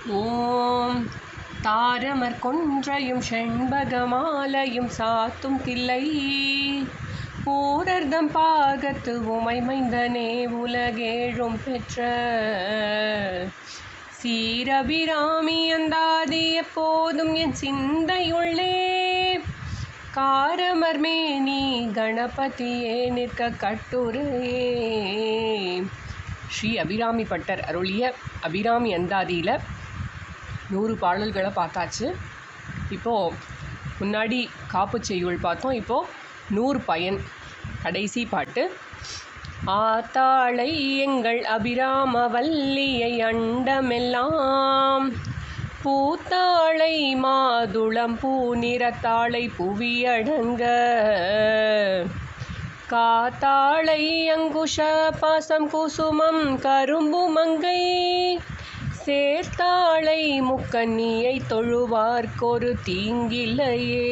ஓம் தாரமர் கொன்றையும் செண்பகமாலையும் சாத்தும் தில்லை பூரர்தம் பாகத்து உமைமைந்தனே உலகேழும் பெற்ற சீரபிராமி அந்தாதி எப்போதும் என் சிந்தையுள்ளே காரமர் மேனி கணபதியே நிற்க கட்டுரையே. ஸ்ரீ அபிராமி பட்டர் அருளிய அபிராமி அந்தாதியில் 100 பாடல்களை பார்த்தாச்சு. இப்போது முன்னாடி காப்பு செய்யுள் பார்த்தோம். இப்போது 100 பயன் கடைசி பாட்டு. ஆத்தாளை எங்கள் அபிராம வல்லியை அண்டமெல்லாம் பூத்தாளை மாதுளம் பூநிறத்தாளை புவியடங்க காத்தாளை அங்குஷ பாசம் குசுமம் கரும்பு மங்கை சேர்த்தாளை முக்கண்ணியை தொழுவார்க்கொரு தீங்கில்லையே.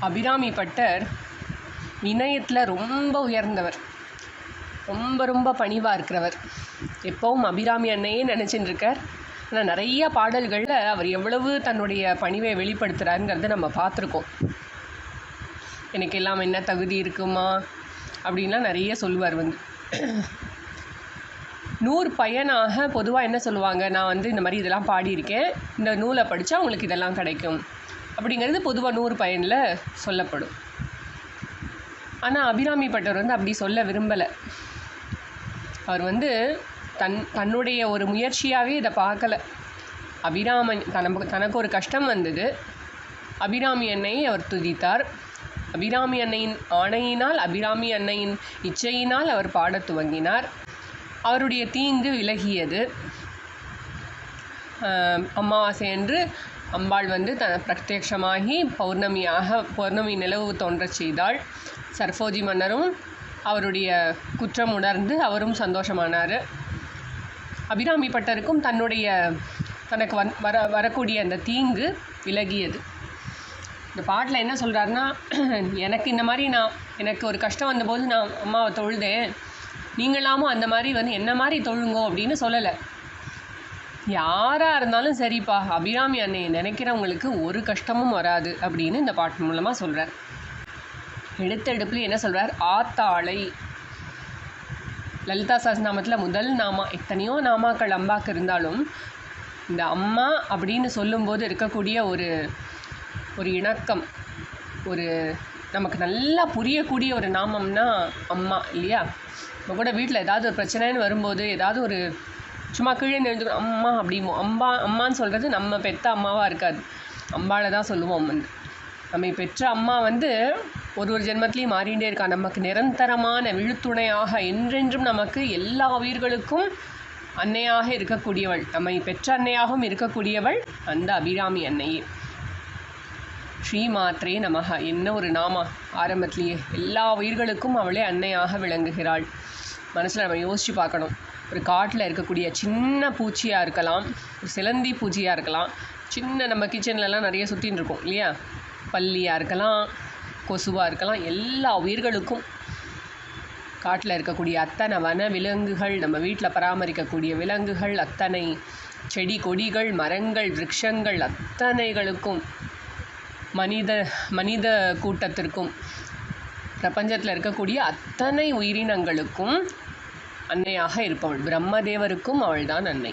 அபிராமி பட்டர் வினயத்தில் ரொம்ப உயர்ந்தவர், ரொம்ப பணிவாக இருக்கிறவர். எப்போவும் அபிராமி அன்னையே நினச்சின்னு இருக்கார். ஆனால் நிறைய பாடல்களில் அவர் எவ்வளவு தன்னுடைய பணிவை வெளிப்படுத்துகிறாருங்கிறத நம்ம பார்த்துருக்கோம். எனக்கு எல்லாம் என்ன தகுதி இருக்குமா அப்படின்லாம் நிறைய சொல்லுவார். 100 பயனாக பொதுவாக என்ன சொல்லுவாங்க, நான் இந்த மாதிரி இதெல்லாம் பாடியிருக்கேன், இந்த நூலை படித்தா உங்களுக்கு இதெல்லாம் கிடைக்கும் அப்படிங்கிறது பொதுவாக 100 பயனில் சொல்லப்படும். ஆனால் அபிராமி பட்டர் அப்படி சொல்ல விரும்பலை. அவர் தன்னுடைய ஒரு முயற்சியாகவே இதை பார்க்கலை. தனக்கு ஒரு கஷ்டம் வந்தது, அபிராமி அன்னையை அவர் துதித்தார். அபிராமி அன்னையின் ஆணையினால், அபிராமி அன்னையின் இச்சையினால் அவர் பாடத் துவங்கினார். அவருடைய தீங்கு விலகியது. அமாவாசை என்று அம்பாள் பிரத்யட்சமாகி பௌர்ணமி நிலவு தோன்றச் செய்தாள். சர்ஃபோஜி மன்னரும் அவருடைய குற்றம் உணர்ந்து அவரும் சந்தோஷமானார். அபிராமி பட்டருக்கும் தனக்கு வரக்கூடிய அந்த தீங்கு விலகியது. இந்த பாட்டில் என்ன சொல்கிறாருன்னா, எனக்கு இந்த மாதிரி எனக்கு ஒரு கஷ்டம் வந்தபோது நான் அம்மாவை தொழுதேன், நீங்களாமும் அந்த மாதிரி என்ன மாதிரி தொழுங்கோ அப்படின்னு சொல்லலை. யாராக இருந்தாலும் சரிப்பா, அபிராமி அன்னையை நினைக்கிறவங்களுக்கு ஒரு கஷ்டமும் வராது அப்படின்னு இந்த பாட்டு மூலமாக சொல்கிறார். எடுத்தெடுப்பில் என்ன சொல்கிறார், ஆத்தாளை. லலிதா சஹஸ்ரநாமத்தில் முதல் நாமா, எத்தனையோ நாமாக்கள் அம்பாக்கு இருந்தாலும் இந்த அம்மா அப்படின்னு சொல்லும்போது இருக்கக்கூடிய ஒரு இணக்கம், நமக்கு நல்லா புரியக்கூடிய ஒரு நாமம்னா அம்மா இல்லையா? நம்ம கூட வீட்டில் ஏதாவது ஒரு பிரச்சனைன்னு வரும்போது, ஏதாவது சும்மா கீழே எழுந்து அம்மா அப்படிமோ. அம்மான்னு சொல்கிறது நம்ம பெற்ற அம்மாவாக இருக்காது, அம்பாவை தான் சொல்லுவோம். நம்ம பெற்ற அம்மா ஒரு ஜென்மத்திலையும் மாறிகிட்டே இருக்கா. நமக்கு நிரந்தரமான விழுத்துணையாக என்றென்றும் நமக்கு எல்லா உயிர்களுக்கும் அன்னையாக இருக்கக்கூடியவள், நம்மை பெற்ற அன்னையாகவும் இருக்கக்கூடியவள் அந்த அபிராமி அன்னையே. ஸ்ரீமாத்ரே நமஹ என்ன ஒரு நாமா ஆரம்பத்திலேயே. எல்லா உயிர்களுக்கும் அவளே அன்னையாக விளங்குகிறாள். மனசில் நம்ம யோசித்து பார்க்கணும். ஒரு காட்டில் இருக்கக்கூடிய சின்ன பூச்சியாக இருக்கலாம், ஒரு சிலந்தி பூச்சியாக இருக்கலாம், சின்ன நம்ம கிச்சன்லலாம் நிறைய சுற்றின்னு இருக்கோம் இல்லையா, பல்லியாக இருக்கலாம், கொசுவாக இருக்கலாம், எல்லா உயிர்களுக்கும் காட்டில் இருக்கக்கூடிய அத்தனை வன விலங்குகள், நம்ம வீட்டில் பராமரிக்கக்கூடிய விலங்குகள், அத்தனை செடி கொடிகள் மரங்கள் விருட்சங்கள் அத்தனைகளுக்கும், மனித கூட்டத்திற்கும், பிரபஞ்சத்தில் இருக்கக்கூடிய அத்தனை உயிரினங்களுக்கும் அன்னையாக இருப்பவள். பிரம்மதேவருக்கும் அவள் தான் அன்னை.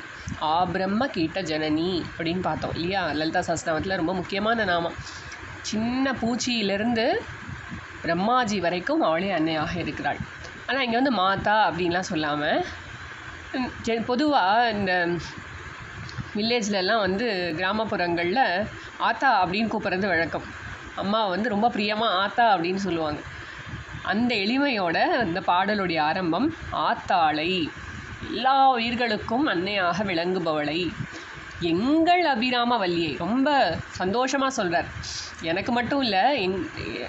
பிரம்ம கீட்ட ஜனனி அப்படின்னு பார்த்தோம் இல்லையா? லலிதா சஹஸ்ரநாமத்தில் ரொம்ப முக்கியமான நாமம். சின்ன பூச்சியிலிருந்து பிரம்மாஜி வரைக்கும் அவளே அன்னையாக இருக்கிறாள். ஆனால் இங்கே மாதா அப்படின்லாம் சொல்லாமல், பொதுவாக இந்த வில்லேஜ்லலாம் கிராமப்புறங்களில் ஆத்தா அப்படின்னு கூப்பிட்றது வழக்கம். அம்மா ரொம்ப பிரியமாக ஆத்தா அப்படின்னு சொல்லுவாங்க. அந்த எளிமையோட இந்த பாடலுடைய ஆரம்பம் ஆத்தாளை, எல்லா உயிர்களுக்கும் அன்னையாக விளங்குபவளை, எங்கள் அபிராம வல்லியை. ரொம்ப சந்தோஷமாக சொல்கிறார். எனக்கு மட்டும் இல்லை,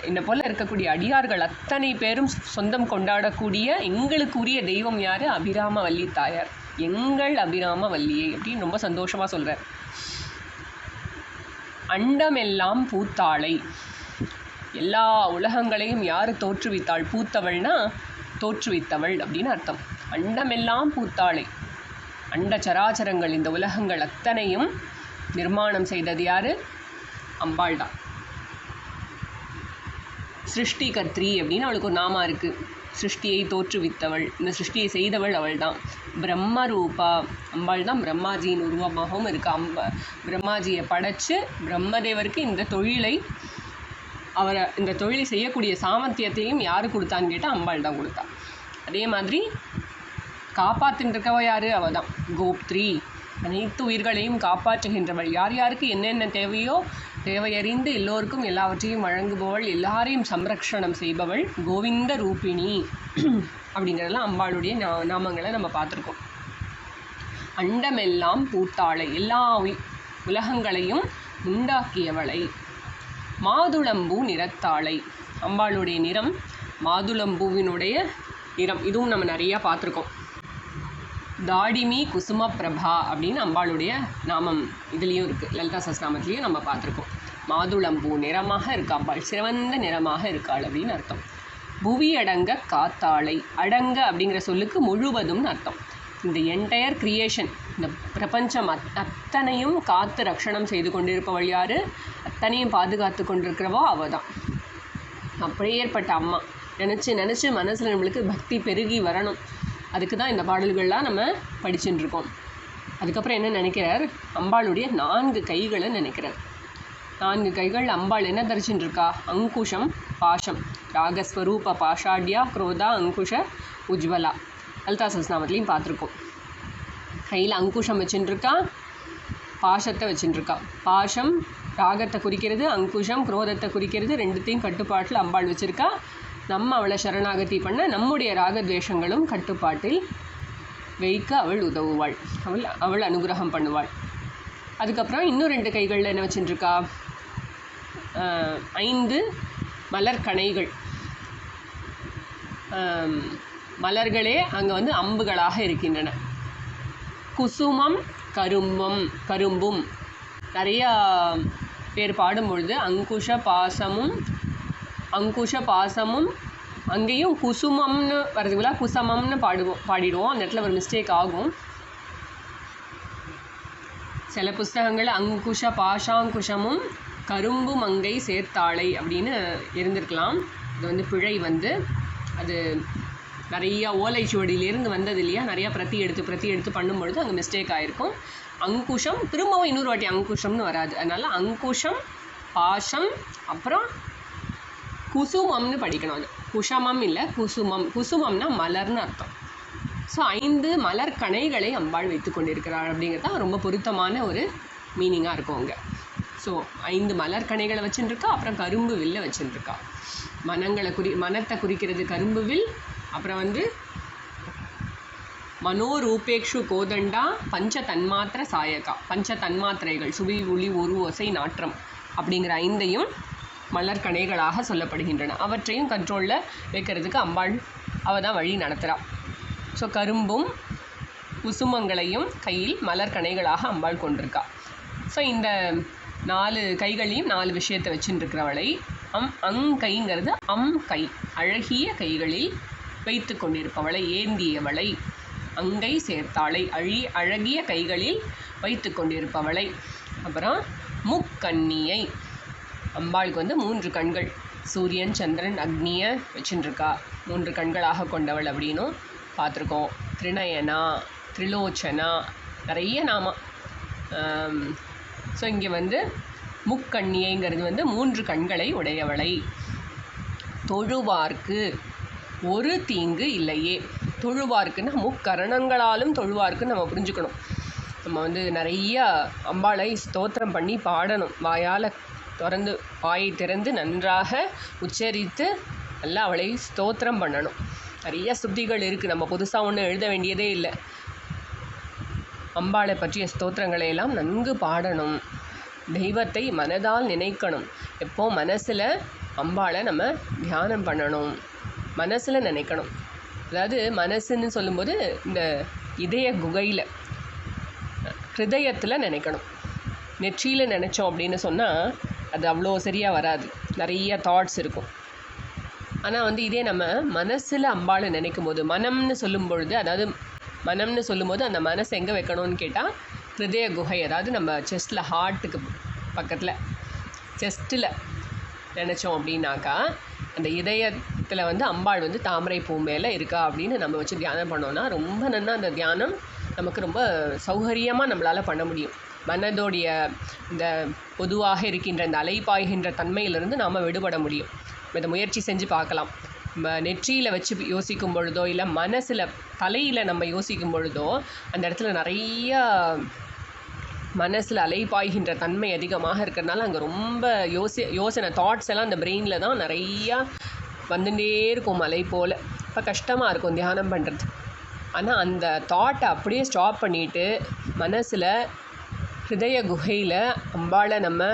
என்னை போல் இருக்கக்கூடிய அடியார்கள் அத்தனை பேரும் சொந்தம் கொண்டாடக்கூடிய எங்களுக்குரிய தெய்வம் யார்? அபிராம வல்லி தாயார், எங்கள் அபிராம வல்லியை அப்படின்னு ரொம்ப சந்தோஷமாக சொல்கிறார். அண்டமெல்லாம் பூத்தாளை, எல்லா உலகங்களையும் யார் தோற்றுவித்தாள்? பூத்தவள்னா தோற்றுவித்தவள் அப்படின்னு அர்த்தம். அண்டமெல்லாம் பூத்தாளை, அண்ட சராச்சரங்கள், இந்த உலகங்கள் அத்தனையும் நிர்மாணம் செய்தது யார்? அம்பாள் தான். சிருஷ்டி கர்த்ரி அப்படின்னு அவளுக்கு ஒரு நாமா இருக்குது. சிருஷ்டியை தோற்றுவித்தவள், இந்த சிருஷ்டியை செய்தவள் அவள் தான். பிரம்ம ரூபா, அம்பாள் தான் பிரம்மாஜியின் உருவமாகவும் இருக்கா. பிரம்மாஜியை படைச்சு பிரம்மதேவருக்கு இந்த தொழிலை, அவரை இந்த தொழிலை செய்யக்கூடிய சாமர்த்தியத்தையும் யார் கொடுத்தான்னு கேட்டால் அம்பாள் தான் கொடுத்தா. அதே மாதிரி காப்பாற்றின்னு இருக்கவ யார்? அவள் தான் கோப்த்ரி. அனைத்து உயிர்களையும் காப்பாற்றுகின்றவள். யார் யாருக்கு என்னென்ன தேவையோ தேவையறிந்து எல்லோருக்கும் எல்லாவற்றையும் வழங்குபவள், எல்லாரையும் சம்ரக்ஷணம் செய்பவள். கோவிந்த ரூபிணி அப்படிங்கிறதெல்லாம் அம்பாளுடைய நாமங்களை நம்ம பார்த்துருக்கோம். அண்டமெல்லாம் பூத்தாளை, எல்லா உலகங்களையும் உண்டாக்கியவளை. மாதுளம்பூ நிறத்தாளை, அம்பாளுடைய நிறம் மாதுளம்பூவினுடைய நிறம். இதுவும் நம்ம நிறையா பார்த்துருக்கோம். தாடிமி குசும பிரபா அப்படின்னு அம்பாளுடைய நாமம் இதுலேயும் இருக்குது, லலிதா சஹஸ்ரநாமத்துலேயும் நம்ம பார்த்துருக்கோம். மாதுளம்பூ நிறமாக இருக்கா அம்பாள், சிவந்த நிறமாக இருக்காள் அப்படின்னு அர்த்தம். புவி அடங்க காத்தாளை, அடங்க அப்படிங்கிற சொல்லுக்கு முழுவதும்னு அர்த்தம். இந்த என்டையர் கிரியேஷன், இந்த பிரபஞ்சம் அத்தனையும் காத்து ரக்ஷணம் செய்து கொண்டிருப்பவள் யார்? அத்தனையும் பாதுகாத்து கொண்டிருக்கிறவோ அவள் தான். அப்படியே ஏற்பட்ட அம்மா நினச்சி நினச்சி மனசில் நம்மளுக்கு பக்தி பெருகி வரணும். அதுக்கு தான் இந்த பாடல்கள்லாம் நம்ம படிச்சுட்டு இருக்கோம். அதுக்கப்புறம் என்ன நினைக்கிறார்? அம்பாளுடைய 4 கைகளை நினைக்கிறார். 4 கைகள். அம்பாள் என்ன தரிச்சுட்டு இருக்கா? அங்குஷம் பாஷம். ராகஸ்வரூப பாஷாட்யா குரோதா அங்குஷ உஜ்வலா. லலிதா சஹஸ்ரநாமத்துலேயும் பார்த்துருக்கோம். கையில் அங்குஷம் வச்சுட்டு இருக்கா, பாஷத்தை வச்சுட்டு இருக்கா. பாஷம் ராகத்தை குறிக்கிறது, அங்குஷம் குரோதத்தை குறிக்கிறது. ரெண்டுத்தையும் கட்டுப்பாட்டில் அம்பாள் வச்சுருக்கா. நம்ம அவளை சரணாகதி பண்ண நம்முடைய ராகத்வேஷங்களும் கட்டுப்பாட்டில் வைக்க அவள் உதவுவாள், அவள் அனுகிரகம் பண்ணுவாள். அதுக்கப்புறம் இன்னும் 2 கைகளில் என்ன வச்சுட்டுருக்கா? 5 மலர்கணைகள். மலர்களே அங்கே அம்புகளாக இருக்கின்றன. குசுமம் கரும்பும் நிறையா பேர் பாடும்பொழுது அங்குஷ பாசமும் அங்கேயும் குசுமம்னு வரதுக்குள்ள குசமம்னு பாடிடுவோம். அந்த இடத்துல ஒரு மிஸ்டேக் ஆகும். சில புஸ்தகங்கள் அங்குஷ பாஷாங்குஷமும் கரும்பு மங்கை சேர்த்தாளை அப்படின்னு இருந்திருக்கலாம். இது பிழை அது நிறையா ஓலைச்சுவடியிலேருந்து வந்தது இல்லையா, நிறையா பிரதி எடுத்து பண்ணும்பொழுது அங்கே மிஸ்டேக் ஆகிருக்கும். அங்குஷம் திரும்பவும் இன்னொரு வாட்டி அங்குஷம்னு வராது. அதனால் அங்குஷம் பாஷம் அப்புறம் குசுமம்னு படிக்கணும். அது குஷமம் இல்லை, குசுமம். குசுமம்னா மலர்னு அர்த்தம். ஸோ 5 மலர் கணைகளை அம்பாள் வைத்து கொண்டிருக்கிறாள் அப்படிங்கிறது தான் ரொம்ப பொருத்தமான ஒரு மீனிங்காக இருக்கும் அங்கே. ஸோ 5 மலர் கணைகளை வச்சுட்டுருக்கா. அப்புறம் கரும்பு வில்லை வச்சுட்டுருக்கா. மனத்தை குறிக்கிறது கரும்பு வில். அப்புறம் மனோரூபேக்ஷு கோதண்டா பஞ்ச தன்மாத்திர சாயகா. பஞ்ச தன்மாத்திரைகள் சுவி ஒளி ஒரு ஓசை நாற்றம் அப்படிங்கிற 5ஐயும் மலர் கணைகளாக சொல்லப்படுகின்றன. அவற்றையும் கண்ட்ரோலில் வைக்கிறதுக்கு அம்பாள் அவள் தான் வழி நடத்துகிறாள். ஸோ கரும்பும் குசுமங்களையும் கையில் மலர் கணைகளாக அம்பாள் கொண்டிருக்கா. ஸோ இந்த 4 கைகளையும் 4 விஷயத்தை வச்சுருக்கிறவளை அங்கைங்கிறது கை, அழகிய கைகளில் வைத்து கொண்டிருப்பவளை, ஏந்தியவளை. அங்கை சேர்த்தாளை, அழகிய கைகளில் வைத்து கொண்டிருப்பவளை. அப்புறம் முக்கண்ணியை, அம்பாளுக்கு 3 கண்கள். சூரியன் சந்திரன் அக்னியை வச்சுட்டுருக்கா. 3 கண்களாக கொண்டவள் அப்படின்னும் பார்த்துருக்கோம். திரிநயனா, திரிலோச்சனா, நிறைய நாம. ஸோ இங்கே முக்கண்ணியைங்கிறது 3 கண்களை உடையவளை. தொழுவார்க்கு ஒரு தீங்கு இல்லையே. தொழுவார்க்குன்னா முக்கரணங்களாலும் தொழுவார்க்குன்னு நம்ம புரிஞ்சுக்கணும். நம்ம நிறையா அம்பாளை ஸ்தோத்திரம் பண்ணி பாடணும். வாயை திறந்து நன்றாக உச்சரித்து நல்லா அவளை ஸ்தோத்திரம் பண்ணணும். நிறைய ஸ்துதிகள் இருக்குது, நம்ம புதுசாக ஒன்றும் எழுத வேண்டியதே இல்லை. அம்பாளை பற்றிய ஸ்தோத்திரங்களை எல்லாம் நன்கு பாடணும். தெய்வத்தை மனதால் நினைக்கணும். எப்போ மனசில் அம்பாளை நம்ம தியானம் பண்ணணும், மனசில் நினைக்கணும். அதாவது மனசுன்னு சொல்லும்போது இந்த இதய குகையில் ஹிருதயத்தில் நினைக்கணும். நெற்றியில் நினச்சோம் அப்படின்னு சொன்னால் அது அவ்வளோ சரியாக வராது, நிறைய தாட்ஸ் இருக்கும். ஆனால் இதே நம்ம மனசில் அம்பாளை நினைக்கும் போது, மனம்னு சொல்லும் பொழுது, அதாவது மனம்னு சொல்லும்போது அந்த மனசை எங்கே வைக்கணும்னு கேட்டால் ஹிருதய குகை, அதாவது நம்ம செஸ்ட்டில் ஹார்ட்டுக்கு பக்கத்தில் செஸ்ட்டில் நினச்சோம் அப்படின்னாக்கா அந்த இதயத்தில் வந்து அம்பாள் வந்து தாமரை பூ மேலே இருக்கா அப்படின்னு நம்ம வச்சு தியானம் பண்ணோன்னா ரொம்ப நன்னா அந்த தியானம் நமக்கு ரொம்ப சௌகரியமாக நம்மளால் பண்ண முடியும். மனதோடைய இந்த பொதுவாக இருக்கின்ற இந்த அலைப்பாய்கின்ற தன்மையிலிருந்து நாம் விடுபட முடியும். இதை முயற்சி செஞ்சு பார்க்கலாம். நம்ம நெற்றியில் வச்சு யோசிக்கும் பொழுதோ இல்லை மனசில் தலையில் நம்ம யோசிக்கும் பொழுதோ அந்த இடத்துல நிறையா மனசில் அலைப்பாய்கின்ற தன்மை அதிகமாக இருக்கிறதுனால அங்கே ரொம்ப யோசனை தாட்ஸ் எல்லாம் அந்த பிரெயினில் தான் நிறையா வந்துட்டே இருக்கும் மலை போல். இப்போ கஷ்டமாக இருக்கும் தியானம் பண்ணுறது. ஆனால் அந்த தாட்டை அப்படியே ஸ்டாப் பண்ணிவிட்டு மனசில் ஹிருதய குகையில் அம்பாளை நம்ம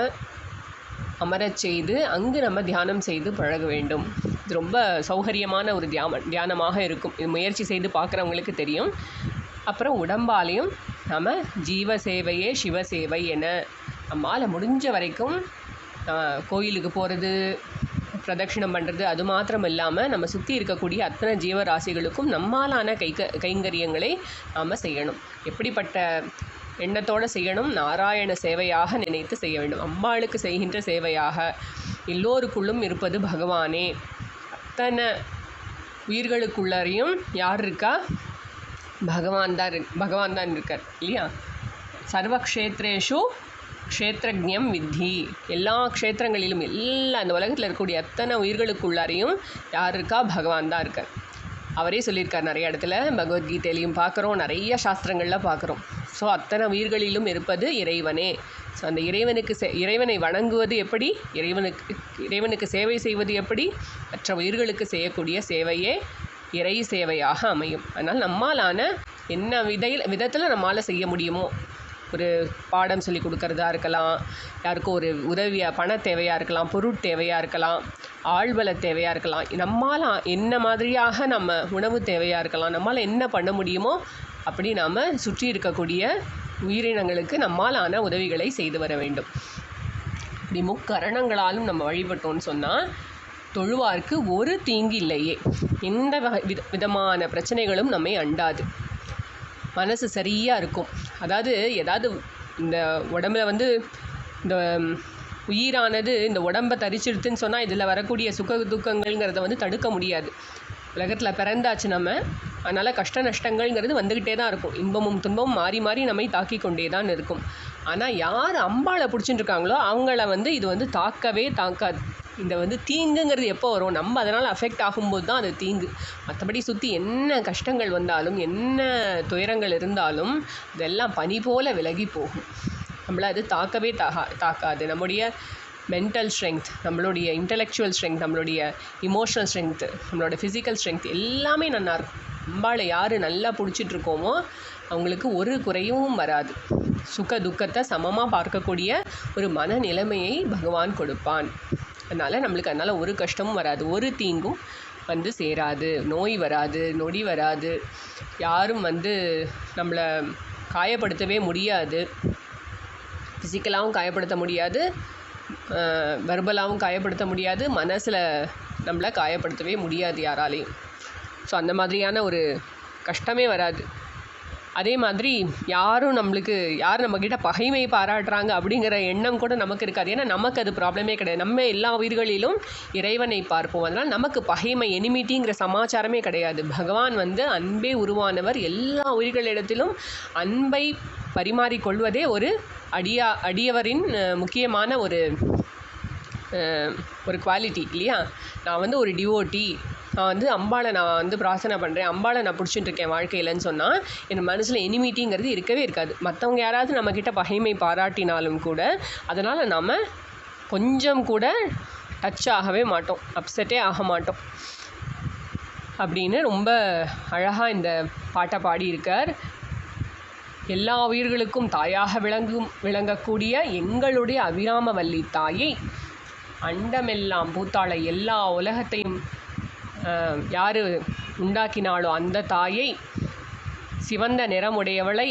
அமரச் செய்து அங்கு நம்ம தியானம் செய்து பழக வேண்டும். இது ரொம்ப சௌகரியமான ஒரு தியானமாக இருக்கும். இது முயற்சி செய்து பார்க்குறவங்களுக்கு தெரியும். அப்புறம் உடம்பாலையும் நம்ம ஜீவ சேவையே சிவ சேவை என நம்மால் முடிஞ்ச வரைக்கும் கோயிலுக்கு போகிறது, பிரதட்சிணம் பண்ணுறது, அது மாத்திரம் இல்லாமல் நம்ம சுற்றி இருக்கக்கூடிய அத்தனை ஜீவராசிகளுக்கும் நம்மாலான கைங்கரியங்களை நாம் செய்யணும். எப்படிப்பட்ட எண்ணத்தோடு செய்யணும்? நாராயண சேவையாக நினைத்து செய்ய வேண்டும். அம்பாளுக்கு செய்கின்ற சேவையாக. எல்லோருக்குள்ளும் இருப்பது பகவானே. அத்தனை உயிர்களுக்குள்ளரையும் யார் இருக்கா? பகவான் தான் இருக்கார் இல்லையா? சர்வக்ஷேத்ரேஷு க்ஷேத்ரஜ்ஞம் வித்தி. எல்லா க்ஷேத்திரங்களிலும் எல்லா அந்த உலகத்தில் இருக்கக்கூடிய அத்தனை உயிர்களுக்குள்ளாரையும் யார் இருக்கா? பகவான் தான் இருக்கார். அவரே சொல்லியிருக்கார் நிறைய இடத்துல. பகவத்கீதையிலையும் பார்க்குறோம், நிறைய சாஸ்திரங்களில் பார்க்குறோம். ஸோ அத்தனை உயிர்களிலும் இருப்பது இறைவனே. ஸோ அந்த இறைவனை வணங்குவது எப்படி? இறைவனுக்கு சேவை செய்வது எப்படி? மற்ற உயிர்களுக்கு செய்யக்கூடிய சேவையே இறை சேவையாக அமையும். அதனால் நம்மாலான என்ன விதத்தில் நம்மால் செய்ய முடியுமோ, ஒரு பாடம் சொல்லி கொடுக்கறதா இருக்கலாம், யாருக்கும் ஒரு உதவியாக பண தேவையாக இருக்கலாம், பொருட்தேவையாக இருக்கலாம், ஆழ்வல தேவையாக இருக்கலாம், நம்மால் என்ன மாதிரியாக நம்ம உணவு தேவையாக இருக்கலாம், நம்மால் என்ன பண்ண முடியுமோ அப்படி நாம் சுற்றி இருக்கக்கூடிய உயிரினங்களுக்கு நம்மாலான உதவிகளை செய்து வர வேண்டும். இப்படி முக்கரணங்களாலும் நம்ம வழிபட்டோன்னு சொன்னால் தொழுவார்க்கு ஒரு தீங்கு இல்லையே. எந்த விதமான பிரச்சனைகளும் நம்மை அண்டாது. மனசு சரியாக இருக்கும். அதாவது ஏதாவது இந்த உடம்புல வந்து இந்த உயிரானது இந்த உடம்பை தரிச்சிடுத்துன்னு சொன்னால் இதில் வரக்கூடிய சுக துக்கங்கள்ங்கிறத வந்து தடுக்க முடியாது. உலகத்தில் பிறந்தாச்சு நம்ம, அதனால் கஷ்ட நஷ்டங்கள்ங்கிறது வந்துக்கிட்டே தான் இருக்கும். இன்பமும் துன்பமும் மாறி மாறி நம்மை தாக்கி கொண்டே தான் இருக்கும். ஆனால் யார் அம்பாளை பிடிச்சிட்டு இருக்காங்களோ அவங்கள வந்து இது வந்து தாக்கவே தாக்காது. இந்த வந்து தீங்குங்கிறது எப்போ வரும்? நம்ம அதனால் அஃபெக்ட் ஆகும்போது தான் அது தீங்கு. மற்றபடி சுற்றி என்ன கஷ்டங்கள் வந்தாலும் என்ன துயரங்கள் இருந்தாலும் இதெல்லாம் பனி போல விலகி போகும். நம்மளை அது தாக்கவே தாக்காது. நம்முடைய மென்டல் ஸ்ட்ரென்த், நம்மளுடைய இன்டலெக்சுவல் ஸ்ட்ரென்த், நம்மளுடைய இமோஷனல் ஸ்ட்ரென்த்து, நம்மளோட ஃபிசிக்கல் ஸ்ட்ரென்த் எல்லாமே நல்லாயிருக்கும். அம்பாளை யார் நல்லா பிடிச்சிட்ருக்கோமோ அவங்களுக்கு ஒரு குறையும் வராது. சுக துக்கத்தை சமமாக பார்க்கக்கூடிய ஒரு மனநிலைமையை பகவான் கொடுப்பான். அதனால் ஒரு கஷ்டமும் வராது, ஒரு தீங்கும் வந்து சேராது, நோய் வராது, நொடி வராது, யாரும் வந்து நம்மளை காயப்படுத்தவே முடியாது. ஃபிசிக்கலாகவும் காயப்படுத்த முடியாது, வெர்பலாகவும் காயப்படுத்த முடியாது, மனசில் நம்மளை காயப்படுத்தவே முடியாது யாராலையும். ஸோ அந்த மாதிரியான ஒரு கஷ்டமே வராது. அதே மாதிரி யார் நம்மக்கிட்ட பகைமை பாராட்டுறாங்க அப்படிங்கிற எண்ணம் கூட நமக்கு இருக்காது. ஏன்னா நமக்கு அது ப்ராப்ளமே கிடையாது. நம்ம எல்லா உயிர்களிலும் இறைவனை பார்ப்போம். அதனால் நமக்கு பகைமை, எனிமிட்டிங்கிற சமாச்சாரமே கிடையாது. பகவான் வந்து அன்பே உருவானவர். எல்லா உயிர்களிடத்திலும் அன்பை பரிமாறிக்கொள்வதே ஒரு அடியவரின் முக்கியமான ஒரு குவாலிட்டி இல்லையா? நான் வந்து ஒரு டிவோட்டி, நான் வந்து அம்பாளை பிரார்த்தனை பண்ணுறேன், அம்பாளை நான் பிடிச்சிட்டு இருக்கேன் வாழ்க்கையிலன்னு சொன்னால் என் மனசில் எனிமிட்டிங்கிறது இருக்கவே இருக்காது. மற்றவங்க யாராவது நம்மக்கிட்ட பகைமை பாராட்டினாலும் கூட அதனால் நாம் கொஞ்சம் கூட டச் ஆகவே மாட்டோம், அப்செட்டே ஆக மாட்டோம் அப்படின்னு ரொம்ப அழகாக இந்த பாட்டை பாடியிருக்கார். எல்லா உயிர்களுக்கும் தாயாக விளங்கக்கூடிய எங்களுடைய அபிராமவல்லி தாயை, அண்டமெல்லாம் பூத்தாளை, எல்லா உலகத்தையும் யார் உண்டாக்கினாலோ அந்த தாயை, சிவந்த நிறமுடையவளை,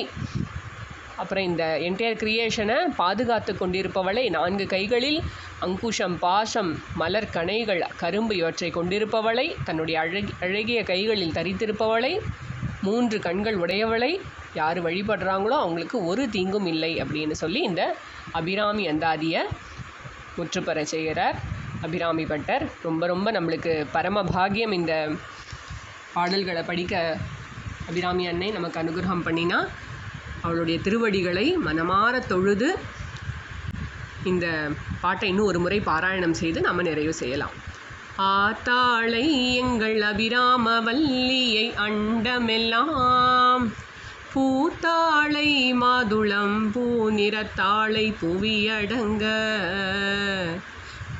அப்புறம் இந்த என்டையர் கிரியேஷனை பாதுகாத்து கொண்டிருப்பவளை, 4 கைகளில் அங்குஷம், பாசம், மலர் கணைகள், கரும்பு இவற்றை கொண்டிருப்பவளை, தன்னுடைய அழகிய கைகளில் தரித்திருப்பவளை, 3 கண்கள் உடையவளை யார் வழிபடுறாங்களோ அவங்களுக்கு ஒரு தீங்கும் இல்லை அப்படின்னு சொல்லி இந்த அபிராமி அந்தாதியை முற்றுப்பெற செய்கிறார் அபிராமி பட்டர். ரொம்ப ரொம்ப நம்மளுக்கு பரம பாகியம் இந்த பாடல்களை படிக்க அபிராமி அன்னை நமக்கு அனுகிரகம் பண்ணினா. அவளுடைய திருவடிகளை மனமார தொழுது இந்த பாட்டை இன்னும் ஒரு முறை பாராயணம் செய்து நம்ம நிறைவு செய்யலாம். ஆத்தாளை எங்கள் அபிராம வல்லியை அண்டமெல்லாம் பூத்தாளை மாதுளம் பூநிறத்தாளை புவியடங்க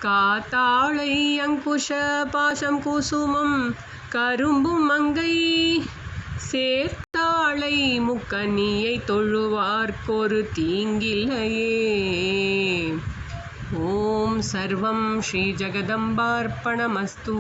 காத்தாளை அங்குஷ பாசம் குசுமம் கரும்பும் மங்கை சேர்த்தாளை முக்கனியை தொழுவார்க்கொரு தீங்கில்லையே. ஓம் சர்வம் ஸ்ரீ ஜகதம்பார்ப்பணமஸ்து.